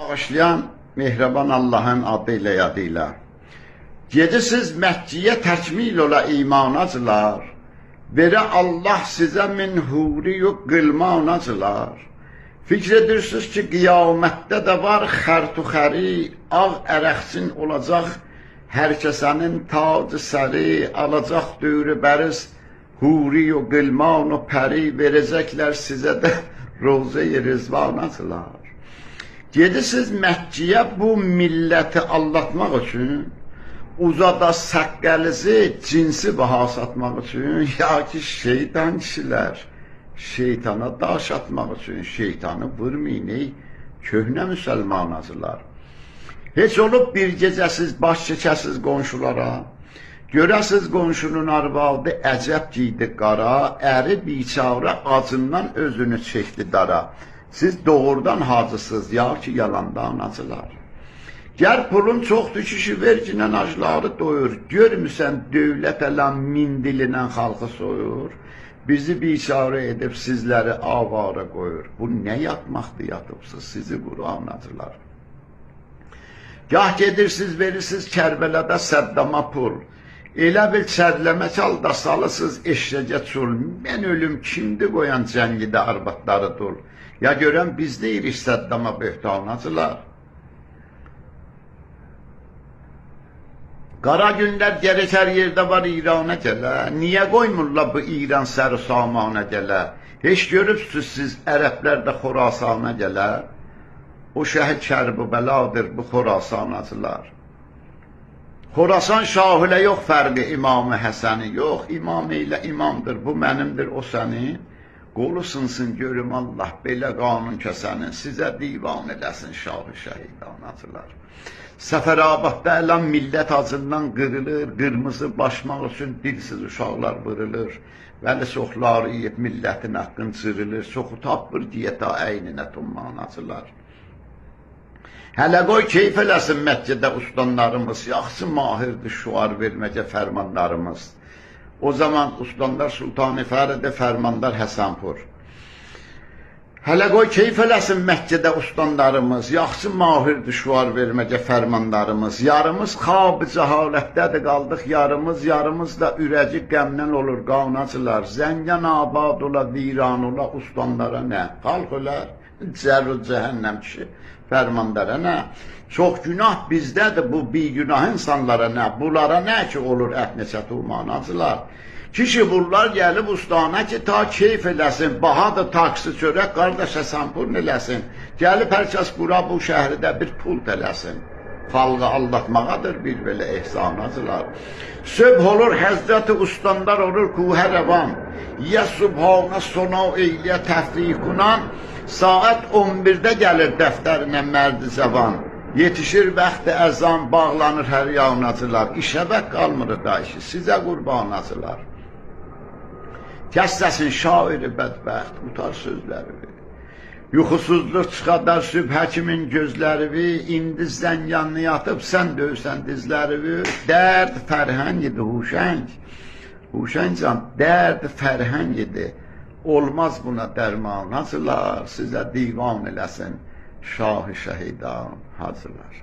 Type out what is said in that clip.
Bağışlayan mehriban Allah'ın adıyla yadıyla. Gedisiz Məkkiyə təkmil ola imanacılar. Verə Allah sizə min huriyu qılmanacılar. Fikr edirsiniz ki, qiyamətdə də var xərtuxəri, ağ ərəqsin olacaq, hər kəsənin tacı səri, alacaq dövrü bəriz, huriyu qılman o pəri, verəcəklər sizə də roza-i rizvanacılar. Gedisiz Məkkiyə bu milləti aldatmaq üçün, uzada səqqəlizi cinsi baha satmaq üçün, ya ki şeytan kişilər, şeytana daş atmaq üçün, şeytanı vurmayın, köhnə müsəlmanacılar. Heç olub bir gecəsiz, baş çəkəsiz qonşulara, görəsiz qonşunun arvadı əcəb giydi qara, əri biçara acından özünü çəkdi dara. Siz doğrudan hacısız, ya ki yalandan acılar. Gər pulun çoxdur kişi verginən acıları doyur, görmüsən dövlət ələm min dilinən xalqı soyur, bizi biçare edib sizləri avara qoyur. Bu nə yatmaqdır yatıbsız, sizi Qur'an acılar. Gah gedirsiniz, verirsiniz Kərbələdə Səddama pul, elə bir çərləmək alda salısız eşrəcə çul, mən ölüm kimdir qoyan cəngidə arbatları dul, ya görən biz deyirik Səddama böhtanacılar. Qara günlər gerəkər yerdə var İrana gələ, niyə qoymurlar bu İran sər-i samana gələ, heç görübsünüz siz ərəblər də Xorasana gələ, o şəhid kərb-ı bəladır bu Xorasanacılar. Xorasan şahı ilə yox fərqi İmam-ı Həsəni, yox imam ilə imamdır, bu mənimdir o sənin, qolu sınsın görüm Allah belə qanun kəsənin, sizə divan eləsin şahı şəhidanacılar. Səfərabadda ələm millət acından qırılır, qırmızı başmaq üçün dilsiz uşaqlar vırılır, vəli çoxları yiyib millətin haqqın cırılır, çoxu tapır deyə ta əyninə tummanacılar. Hələ qoy keyf eləsin Məkkədə ustanlarımız, yaxşı mahirdir şuar verməcə fərmanlarımız. O zaman ustanlar Sultan-ı Fəridə, fərmandar Həsənpur. Hələ qoy keyf eləsin Məkkədə ustanlarımız, yaxşı mahirdir şuar verməcə fərmanlarımız. Yarımız xab-ı cəhalətdədir qaldıq, yarımız da ürəci qəmdən olur qanacılar. Zəngən abad ola, viran ola, ustanlara nə? Xalq ölər, cərr-ü cəhənnəm kişi fərmandara nə? Çox günah bizdədir bu bi-günah insanlara nə? Bunlara nə ki olur əhneçə tulmanacılar? Kişi bunlar gəlib ustana ki, ta keyf eləsin, bahadır taksi çörək, qardaş Həsənpur eləsin. Gəlib hər kəs bura bu şəhridə bir pul eləsin. Xalqı aldatmağadır bir belə ehsanacılar. Söbh olur, həzrəti ustandar olur kuhə rəvan. Yə subhanə sona eyliyə təfrikunan, saat 11-də gəlir dəftərinə mərdi zəvan. Yetişir bəxti əzan, bağlanır hər yağnacılar. İşə bək qalmır da işi, sizə qurbanacılar. Kəs səsin şairi bədbəxt, utar sözləri. Yuxusuzluq çıxadar sübh həkimin gözləri, indi zənyanlı yatıb, sən döysən dizləri. Dərd fərhəng idi, huşəng. Huşəngcan, dərd fərhəng idi. Olmaz buna dərmanacılar, sizə divan eləsin şah-ı şəhidan hacılar.